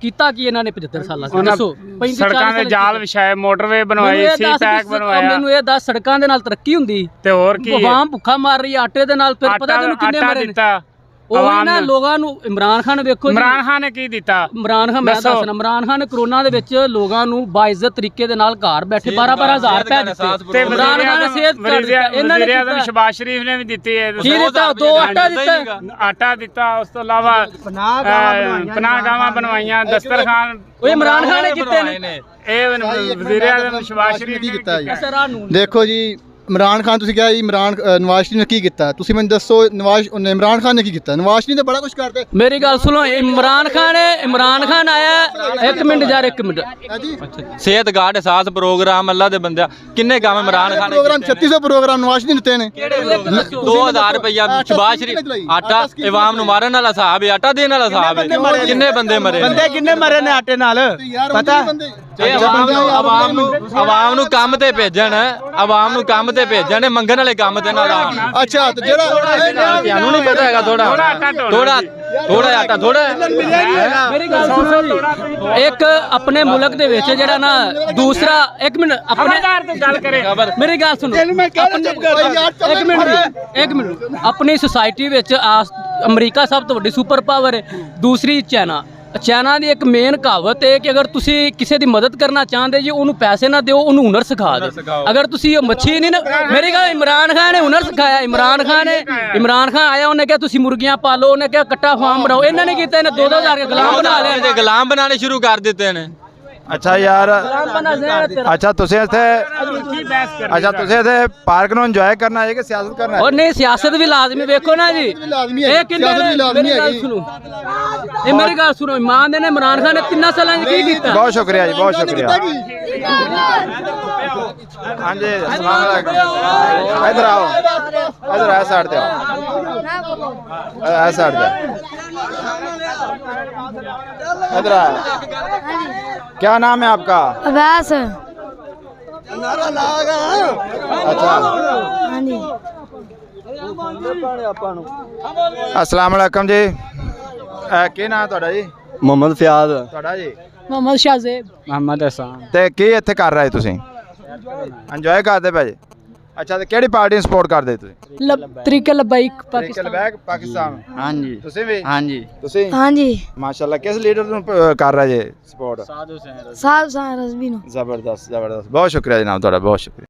ਕੀਤਾ ਕੀ ਇਹਨਾਂ ਨੇ 75 ਸਾਲਾਂ ਚ ਦੱਸੋ। ਸੜਕਾਂ ਦੇ ਜਾਲ ਵਿਛਾਏ, ਮੋਟਰਵੇ ਬਣਵਾਏ, ਸੀ ਪੈਕ ਬਣਵਾਇਆ। ਮੈਨੂੰ ਇਹ ਦੱਸ ਸੜਕਾਂ ਦੇ ਨਾਲ ਤਰੱਕੀ ਹੁੰਦੀ ਤੇ ਹੋਰ ਕੀ ਆਵਾਮ ਭੁੱਖਾ ਮਾਰ ਰਹੀ ਆਟੇ ਦੇ ਨਾਲ, ਫਿਰ ਪਤਾ ਤੈਨੂੰ ਕਿੰਨੇ ਮਰੇ ਨੇ ਉਹ ਨਾ ਲੋਕਾਂ ਨੂੰ। ਇਮਰਾਨ ਖਾਨ ਵੇਖੋ, ਇਮਰਾਨ ਖਾਨ ਨੇ ਕੀ ਦਿੱਤਾ? ਇਮਰਾਨ ਖਾਨ, ਮੈਂ ਦੱਸਣਾ, ਇਮਰਾਨ ਖਾਨ ਨੇ ਕਰੋਨਾ ਦੇ ਵਿੱਚ ਲੋਕਾਂ ਨੂੰ ਬਾਇਜ਼ਤ ਤਰੀਕੇ ਦੇ ਨਾਲ ਘਰ ਬੈਠੇ 12-12 ਹਜ਼ਾਰ ਰੁਪਏ ਦਿੱਤੇ। ਇਮਰਾਨ ਖਾਨ ਨੇ ਸਿਹਤ ਇਹਨਾਂ ਨੇ ਦਿੱਤਾ, ਸ਼ਬਾਜ਼ ਸ਼ਰੀਫ ਨੇ ਵੀ ਦਿੱਤੀ ਹੈ। ਕੀ ਦਿੱਤਾ? 2 ਆਟਾ ਦਿੱਤਾ, ਆਟਾ ਦਿੱਤਾ। ਉਸ ਤੋਂ ਇਲਾਵਾ ਪਨਾਹਗਾਹਾਂ ਬਣਵਾਈਆਂ, ਦਸਤਰਖਾਨ ਉਹ ਇਮਰਾਨ ਖਾਨ ਨੇ ਕੀਤੇ ਨੇ। ਇਹ ਵਜ਼ੀਰ ਆਜ਼ਮ ਸ਼ਬਾਜ਼ ਸ਼ਰੀਫ ਨੇ ਕੀਤਾ ਜੀ। ਦੇਖੋ ਜੀ, इमरान खान तुसीं कहा नवाज शरीफ ने की किया, तुसीं मैनूं दसो इमरान खान ने की किया? नवाज शरीफ तो बड़ा कुछ करते। मेरी गल सुनो, इमरान खान आया। एक मिनट यार, एक मिनट। सेहत कार्ड साथ प्रोग्राम अल्लाह दे बंदे किन्ने काम इमरान खान प्रोग्राम 3600 प्रोग्राम नवाज शरीफ ने दिते ने। 2000 रुपया शबाज शरीफ आटा इवाम नु मारन वाला साहब है, आटा देने वाला साहब है। किन्ने बंदे मरे? बंदे किन्ने मरे ने आटे नाल पता? आवाम नु काम ते भेजण, आवाम नु काम ते भेजण, मंगण वाले काम ते ना लाण। अच्छा तो जेड़ा ਤੁਹਾਨੂੰ नहीं पता है थोड़ा आटा थोड़ा। मेरी गल सुनो जी, एक अपने मुल्क दे विच जेड़ा ना दूसरा, एक मिनट अपने तो गल करे, मेरी गल सुनो, एक मिनट अपनी सोसाइटी विच अमरीका सब तो वड्डी सुपर पावर है, दूसरी चाइना ਦੀ ਇੱਕ ਮੇਨ ਕਹਾਵਤ ਹੈ ਕਿ ਅਗਰ ਤੁਸੀਂ ਕਿਸੇ ਦੀ ਮਦਦ ਕਰਨਾ ਚਾਹੁੰਦੇ ਜੀ, ਉਹਨੂੰ ਪੈਸੇ ਨਾ ਦਿਓ, ਉਹਨੂੰ ਹੁਨਰ ਸਿਖਾ ਦਿਓ। ਅਗਰ ਤੁਸੀਂ ਮੱਛੀ ਨਹੀਂ ਨਾ, ਮੇਰੀ ਗੱਲ, ਇਮਰਾਨ ਖਾਨ ਨੇ ਹੁਨਰ ਸਿਖਾਇਆ। ਇਮਰਾਨ ਖਾਨ ਆਇਆ, ਉਹਨੇ ਕਿਹਾ ਤੁਸੀਂ ਮੁਰਗੀਆਂ ਪਾਲੋ, ਉਹਨੇ ਕਿਹਾ ਕੱਟਾ ਫਾਰਮ ਬਣਾਓ। ਇਹਨਾਂ ਨੇ ਕੀਤਾ, ਇਹਨੇ 2-2 ਹਜ਼ਾਰ ਕੇ ਗੁਲਾਮ ਬਣਾ ਲਿਆ, ਗੁਲਾਮ ਬਣਾਣੇ ਸ਼ੁਰੂ ਕਰ ਦਿੱਤੇ ਨੇ। अच्छा यार, अच्छा तुझे पार्क नु एंजॉय करना है कि सियासत करना है? और नहीं, सियासत भी लाजमी। देखो ना जी, मेरी गल सुनो, ईमान ने इमरान खान ने 3 साल की किया। बहुत शुक्रिया जी, बहुत शुक्रिया। हाँ जी, अस्सलाम वालेकुम। इधर आओ, इधर ऐसा साइड पे आओ, ऐसा साइड पे इधर आओ। क्या नाम है आपका? अवैस। अच्छा, अस्सलाम वालेकुम जी। की नाम है जी? मोहम्मद फयाद। जी? मोहम्मद शाहजेब। मोहम्मद एहसान। ते की इत्थे कर रहे तुसीं? एंजॉय करदे पे जी? अच्छा, ते केड़ी पार्टी सपोर्ट करदे तुसीं? तरीके लबाइक पाकिस्तान। हाँ जी, तुसीं भी? हाँ जी, तुसीं? हाँ जी। माशाल्लाह, किस लीडर नु कर रहे जी सपोर्ट? साहब रज़वी नु। जबरदस्त, जबरदस्त। बहुत शुक्रिया जनाब, तुहाडा बहुत शुक्रिया।